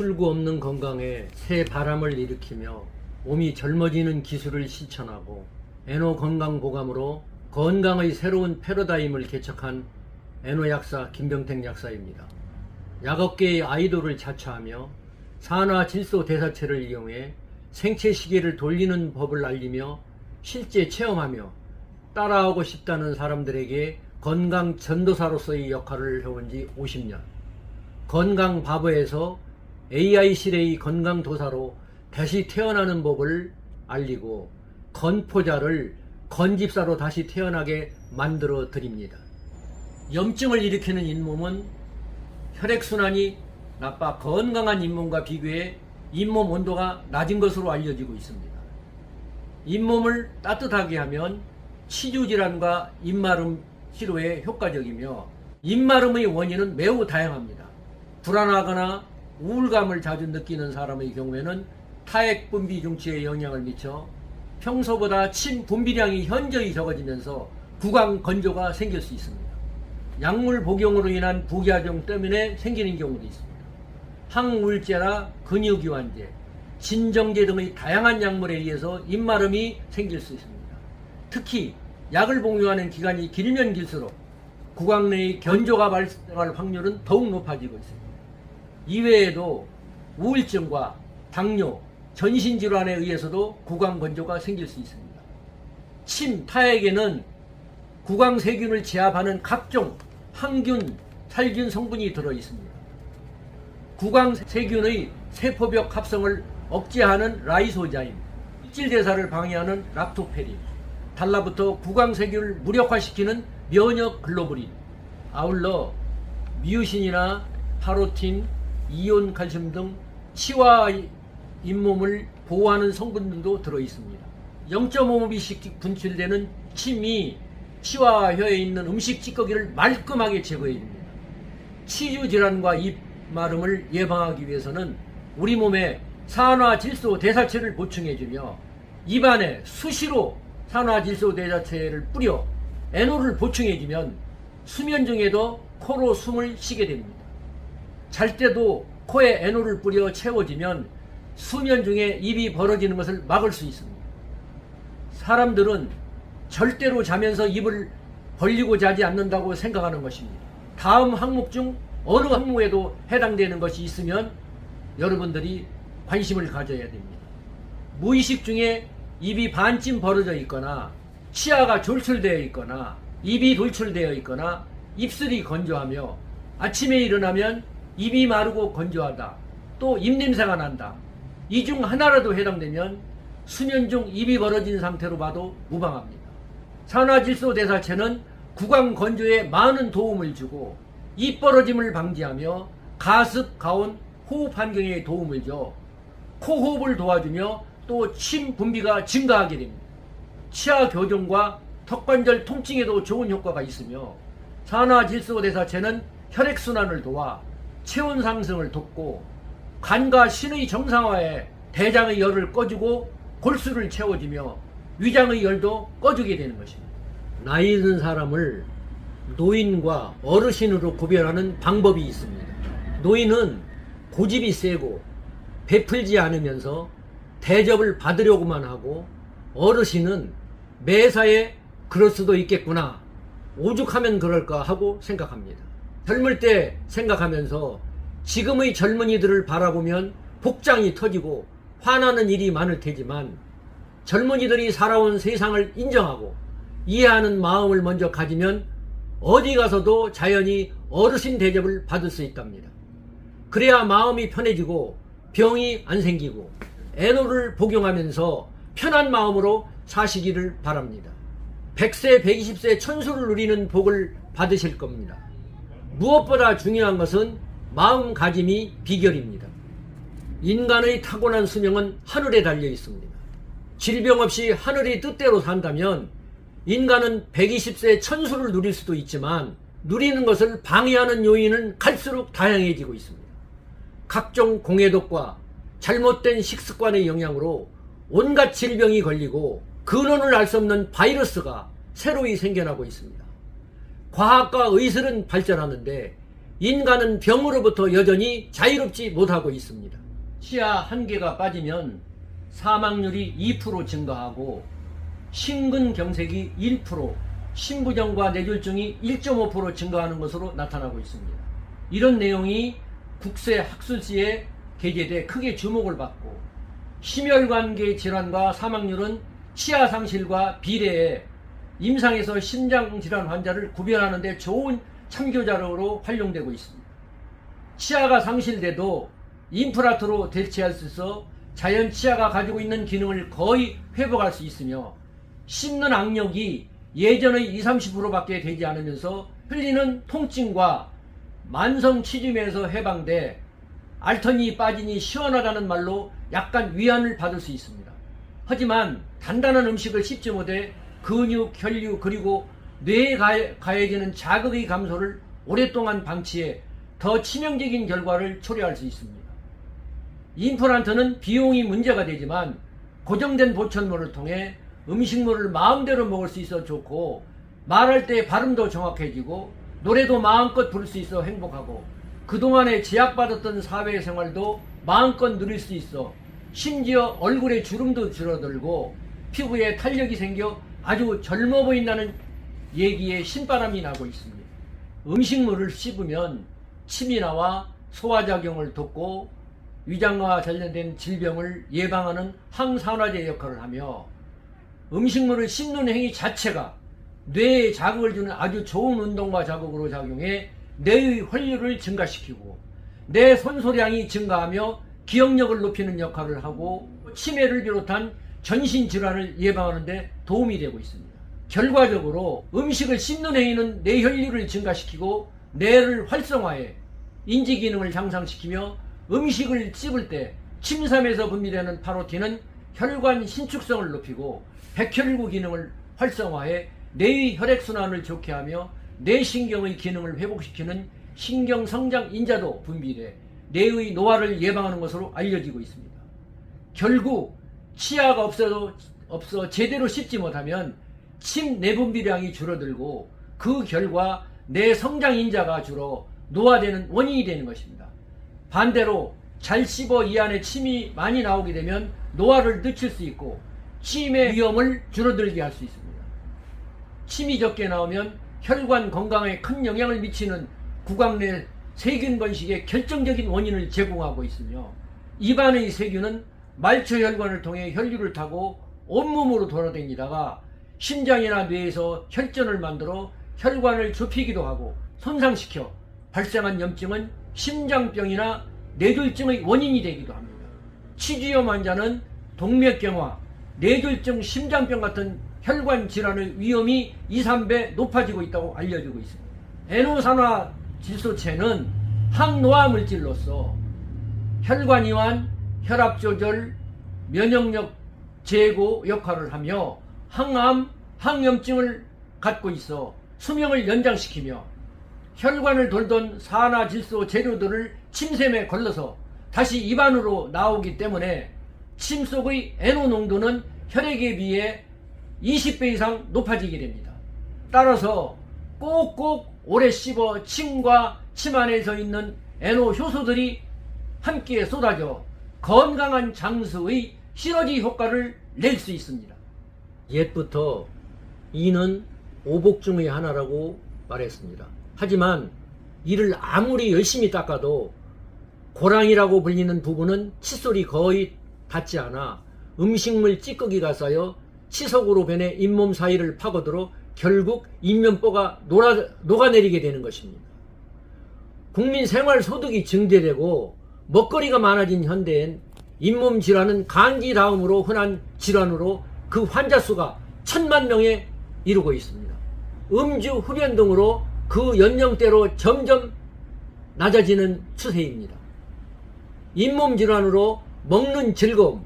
출구 없는 건강에 새 바람을 일으키며 몸이 젊어지는 기술을 실천하고 에노 건강보감으로 건강의 새로운 패러다임을 개척한 에노 약사 김병택 약사입니다. 약업계의 아이돌을 자처하며 산화 질소 대사체를 이용해 생체 시계를 돌리는 법을 알리며 실제 체험하며 따라하고 싶다는 사람들에게 건강 전도사로서의 역할을 해온 지 50년. 건강 바보에서 AI 시대의 건강 도사로 다시 태어나는 법을 알리고 건포자를 건집사로 다시 태어나게 만들어 드립니다. 염증을 일으키는 잇몸은 혈액순환이 나빠 건강한 잇몸과 비교해 잇몸 온도가 낮은 것으로 알려지고 있습니다. 잇몸을 따뜻하게 하면 치주질환과 입마름 치료에 효과적이며 입마름의 원인은 매우 다양합니다. 불안하거나 우울감을 자주 느끼는 사람의 경우에는 타액 분비 중치에 영향을 미쳐 평소보다 침 분비량이 현저히 적어지면서 구강 건조가 생길 수 있습니다. 약물 복용으로 인한 부작용 때문에 생기는 경우도 있습니다. 항우울제나 근육이완제, 진정제 등의 다양한 약물에 의해서 입마름이 생길 수 있습니다. 특히 약을 복용하는 기간이 길면 길수록 구강 내의 견조가 발생할 확률은 더욱 높아지고 있습니다. 이외에도 우울증과 당뇨, 전신질환에 의해서도 구강 건조가 생길 수 있습니다. 침, 타액에는 구강세균을 제압하는 각종 항균, 살균 성분이 들어있습니다. 구강세균의 세포벽 합성을 억제하는 라이소자임, 입질대사를 방해하는 락토페린, 달라붙어 구강세균을 무력화시키는 면역 글로불린, 아울러 미우신이나 파로틴, 이온칼슘 등 치와 잇몸을 보호하는 성분들도 들어있습니다. 0.5mm씩 분출되는 침이 치와 혀에 있는 음식 찌꺼기를 말끔하게 제거해줍니다. 치주 질환과 입마름을 예방하기 위해서는 우리 몸에 산화질소 대사체를 보충해주며 입안에 수시로 산화질소 대사체를 뿌려 에노를 보충해주면 수면 중에도 코로 숨을 쉬게 됩니다. 잘 때도 코에 에노를 뿌려 채워지면 수면 중에 입이 벌어지는 것을 막을 수 있습니다. 사람들은 절대로 자면서 입을 벌리고 자지 않는다고 생각하는 것입니다. 다음 항목 중 어느 항목에도 해당되는 것이 있으면 여러분들이 관심을 가져야 됩니다. 무의식 중에 입이 반쯤 벌어져 있거나 치아가 졸출되어 있거나 입이 돌출되어 있거나 입술이 건조하며 아침에 일어나면 입이 마르고 건조하다, 또 입냄새가 난다. 이 중 하나라도 해당되면 수면 중 입이 벌어진 상태로 봐도 무방합니다. 산화질소 대사체는 구강 건조에 많은 도움을 주고 입 벌어짐을 방지하며 가습, 가온, 호흡 환경에 도움을 줘 코호흡을 도와주며 또 침 분비가 증가하게 됩니다. 치아 교정과 턱관절 통증에도 좋은 효과가 있으며 산화질소 대사체는 혈액순환을 도와 체온 상승을 돕고 간과 신의 정상화에 대장의 열을 꺼주고 골수를 채워주며 위장의 열도 꺼주게 되는 것입니다. 나이 든 사람을 노인과 어르신으로 구별하는 방법이 있습니다. 노인은 고집이 세고 베풀지 않으면서 대접을 받으려고만 하고, 어르신은 매사에 그럴 수도 있겠구나, 오죽하면 그럴까 하고 생각합니다. 젊을 때 생각하면서 지금의 젊은이들을 바라보면 복장이 터지고 화나는 일이 많을 테지만, 젊은이들이 살아온 세상을 인정하고 이해하는 마음을 먼저 가지면 어디 가서도 자연히 어르신 대접을 받을 수 있답니다. 그래야 마음이 편해지고 병이 안 생기고 에노를 복용하면서 편한 마음으로 사시기를 바랍니다. 100세, 120세 천수를 누리는 복을 받으실 겁니다. 무엇보다 중요한 것은 마음가짐이 비결입니다. 인간의 타고난 수명은 하늘에 달려 있습니다. 질병 없이 하늘의 뜻대로 산다면 인간은 120세 천수를 누릴 수도 있지만, 누리는 것을 방해하는 요인은 갈수록 다양해지고 있습니다. 각종 공해독과 잘못된 식습관의 영향으로 온갖 질병이 걸리고 근원을 알 수 없는 바이러스가 새로이 생겨나고 있습니다. 과학과 의술은 발전하는데 인간은 병으로부터 여전히 자유롭지 못하고 있습니다. 치아 한 개가 빠지면 사망률이 2% 증가하고 심근경색이 1%, 심부전과 뇌졸중이 1.5% 증가하는 것으로 나타나고 있습니다. 이런 내용이 국세학술지에 게재돼 크게 주목을 받고 심혈관계 질환과 사망률은 치아 상실과 비례해 임상에서 심장질환 환자를 구별하는 데 좋은 참고자료로 활용되고 있습니다. 치아가 상실돼도 임플란트로 대체할 수 있어 자연 치아가 가지고 있는 기능을 거의 회복할 수 있으며 씹는 악력이 예전의 20-30%밖에 되지 않으면서 흘리는 통증과 만성 치주면에서 해방돼 앓더니 빠지니 시원하다는 말로 약간 위안을 받을 수 있습니다. 하지만 단단한 음식을 씹지 못해 근육, 혈류 그리고 뇌에 가해지는 자극의 감소를 오랫동안 방치해 더 치명적인 결과를 초래할 수 있습니다. 임플란트는 비용이 문제가 되지만 고정된 보철물을 통해 음식물을 마음대로 먹을 수 있어 좋고 말할 때 발음도 정확해지고 노래도 마음껏 부를 수 있어 행복하고 그동안에 제약받았던 사회생활도 마음껏 누릴 수 있어 심지어 얼굴에 주름도 줄어들고 피부에 탄력이 생겨 아주 젊어 보인다는 얘기에 신바람이 나고 있습니다. 음식물을 씹으면 침이 나와 소화작용을 돕고 위장과 관련된 질병을 예방하는 항산화제 역할을 하며 음식물을 씹는 행위 자체가 뇌에 자극을 주는 아주 좋은 운동과 자극으로 작용해 뇌의 혈류를 증가시키고 뇌 손소량이 증가하며 기억력을 높이는 역할을 하고 치매를 비롯한 전신질환을 예방하는 데 도움이 되고 있습니다. 결과적으로 음식을 씹는 행위는 뇌 혈류를 증가시키고 뇌를 활성화해 인지기능을 향상시키며 음식을 씹을 때 침샘에서 분비되는 파로틴은 혈관 신축성을 높이고 백혈구 기능을 활성화해 뇌의 혈액순환을 좋게 하며 뇌신경의 기능을 회복시키는 신경성장 인자도 분비돼 뇌의 노화를 예방하는 것으로 알려지고 있습니다. 결국 치아가 없어 제대로 씹지 못하면 침 내분비량이 줄어들고 그 결과 뇌 성장 인자가 줄어 노화되는 원인이 되는 것입니다. 반대로 잘 씹어 이 안에 침이 많이 나오게 되면 노화를 늦출 수 있고 치임의 위험을 줄어들게 할 수 있습니다. 침이 적게 나오면 혈관 건강에 큰 영향을 미치는 구강 내 세균 번식의 결정적인 원인을 제공하고 있으며 입안의 세균은 말초혈관을 통해 혈류를 타고 온몸으로 돌아다니다가 심장이나 뇌에서 혈전을 만들어 혈관을 좁히기도 하고 손상시켜 발생한 염증은 심장병이나 뇌졸중의 원인이 되기도 합니다. 치주염 환자는 동맥경화, 뇌졸중, 심장병 같은 혈관 질환의 위험이 2-3배 높아지고 있다고 알려지고 있습니다. 에노산화 질소체는 항노화 물질로서 혈관 이완, 혈압 조절, 면역력 제고 역할을 하며 항암, 항염증을 갖고 있어 수명을 연장시키며 혈관을 돌던 산화질소 재료들을 침샘에 걸러서 다시 입안으로 나오기 때문에 침 속의 NO 농도는 혈액에 비해 20배 이상 높아지게 됩니다. 따라서 꼭꼭 오래 씹어 침과 침 안에서 있는 NO 효소들이 함께 쏟아져 건강한 장수의 시너지 효과를 낼 수 있습니다. 옛부터 이는 오복 중의 하나라고 말했습니다. 하지만 이를 아무리 열심히 닦아도 고랑이라고 불리는 부분은 칫솔이 거의 닿지 않아 음식물 찌꺼기가 쌓여 치석으로 변해 잇몸 사이를 파고들어 결국 인면보가 녹아내리게 되는 것입니다. 국민 생활 소득이 증대되고 먹거리가 많아진 현대엔 잇몸 질환은 감기 다음으로 흔한 질환으로 그 환자 수가 1000만 명에 이르고 있습니다. 음주, 흡연 등으로 그 연령대로 점점 낮아지는 추세입니다. 잇몸 질환으로 먹는 즐거움,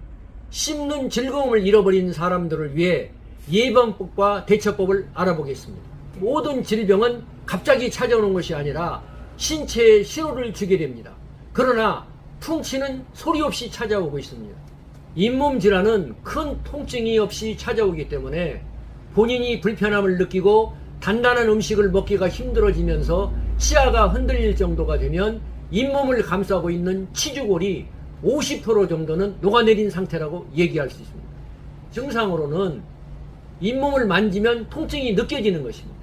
씹는 즐거움을 잃어버린 사람들을 위해 예방법과 대처법을 알아보겠습니다. 모든 질병은 갑자기 찾아오는 것이 아니라 신체에 신호를 주게 됩니다. 그러나 풍치는 소리 없이 찾아오고 있습니다. 잇몸 질환은 큰 통증이 없이 찾아오기 때문에 본인이 불편함을 느끼고 단단한 음식을 먹기가 힘들어지면서 치아가 흔들릴 정도가 되면 잇몸을 감싸고 있는 치주골이 50% 정도는 녹아내린 상태라고 얘기할 수 있습니다. 증상으로는 잇몸을 만지면 통증이 느껴지는 것입니다.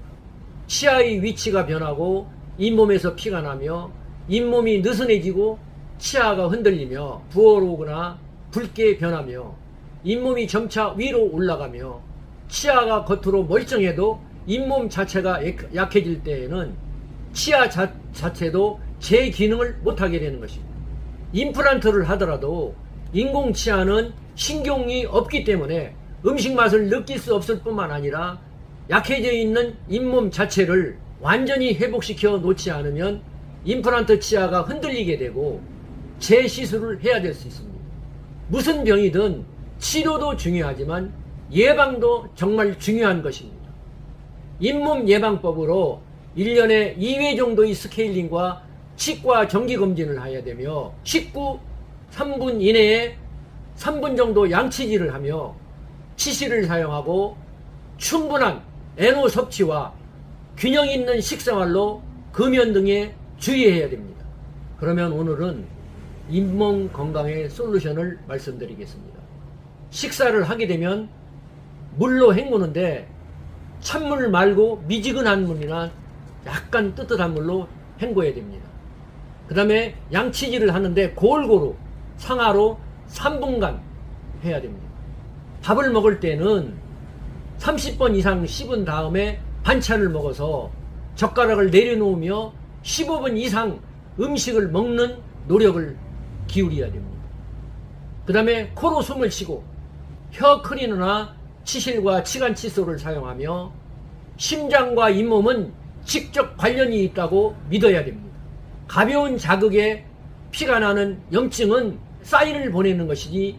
치아의 위치가 변하고 잇몸에서 피가 나며 잇몸이 느슨해지고 치아가 흔들리며 부어오르거나 붉게 변하며 잇몸이 점차 위로 올라가며 치아가 겉으로 멀쩡해도 잇몸 자체가 약해질 때에는 치아 자체도 제 기능을 못하게 되는 것입니다. 임플란트를 하더라도 인공치아는 신경이 없기 때문에 음식 맛을 느낄 수 없을 뿐만 아니라 약해져 있는 잇몸 자체를 완전히 회복시켜 놓지 않으면 임플란트 치아가 흔들리게 되고 재시술을 해야 될 수 있습니다. 무슨 병이든 치료도 중요하지만 예방도 정말 중요한 것입니다. 잇몸 예방법으로 1년에 2회 정도의 스케일링과 치과 정기검진을 해야 되며 식후 3분 이내에 3분 정도 양치질을 하며 치실을 사용하고 충분한 NO 섭취와 균형 있는 식생활로 금연 등에 주의해야 됩니다. 그러면 오늘은 잇몸 건강의 솔루션을 말씀드리겠습니다. 식사를 하게 되면 물로 헹구는데 찬물 말고 미지근한 물이나 약간 뜨뜻한 물로 헹궈야 됩니다. 그 다음에 양치질을 하는데 골고루 상하로 3분간 해야 됩니다. 밥을 먹을 때는 30번 이상 씹은 다음에 반찬을 먹어서 젓가락을 내려놓으며 15분 이상 음식을 먹는 노력을 기울여야 됩니다. 그 다음에 코로 숨을 쉬고 혀 클리너나 치실과 치간 칫솔을 사용하며 심장과 잇몸은 직접 관련이 있다고 믿어야 됩니다. 가벼운 자극에 피가 나는 염증은 사인을 보내는 것이니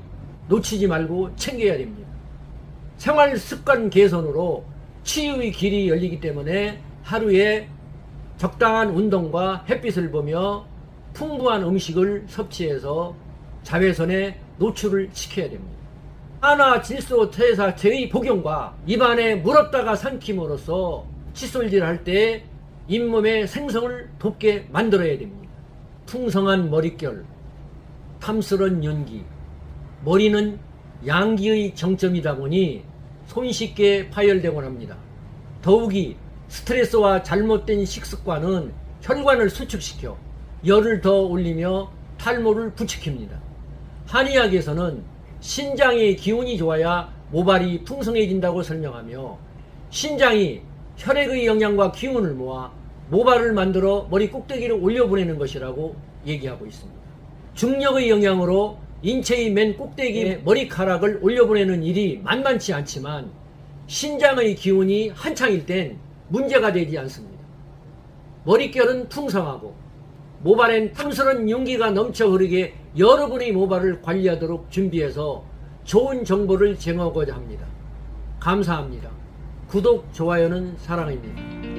놓치지 말고 챙겨야 됩니다. 생활 습관 개선으로 치유의 길이 열리기 때문에 하루에 적당한 운동과 햇빛을 보며 풍부한 음식을 섭취해서 자외선에 노출을 시켜야 됩니다. 한화질소 퇴사체의 복용과 입안에 물었다가 삼킴으로써 칫솔질 할 때 잇몸의 생성을 돕게 만들어야 됩니다. 풍성한 머릿결, 탐스런 연기, 머리는 양기의 정점이다 보니 손쉽게 파열되곤 합니다. 더욱이 스트레스와 잘못된 식습관은 혈관을 수축시켜 열을 더 올리며 탈모를 부추깁니다. 한의학에서는 신장의 기운이 좋아야 모발이 풍성해진다고 설명하며 신장이 혈액의 영양과 기운을 모아 모발을 만들어 머리 꼭대기를 올려보내는 것이라고 얘기하고 있습니다. 중력의 영향으로 인체의 맨 꼭대기에 머리카락을 올려보내는 일이 만만치 않지만 신장의 기운이 한창일 땐 문제가 되지 않습니다. 머릿결은 풍성하고 모발엔 탐스런 윤기가 넘쳐 흐르게 여러분의 모발을 관리하도록 준비해서 좋은 정보를 제공하고자 합니다. 감사합니다. 구독, 좋아요는 사랑입니다.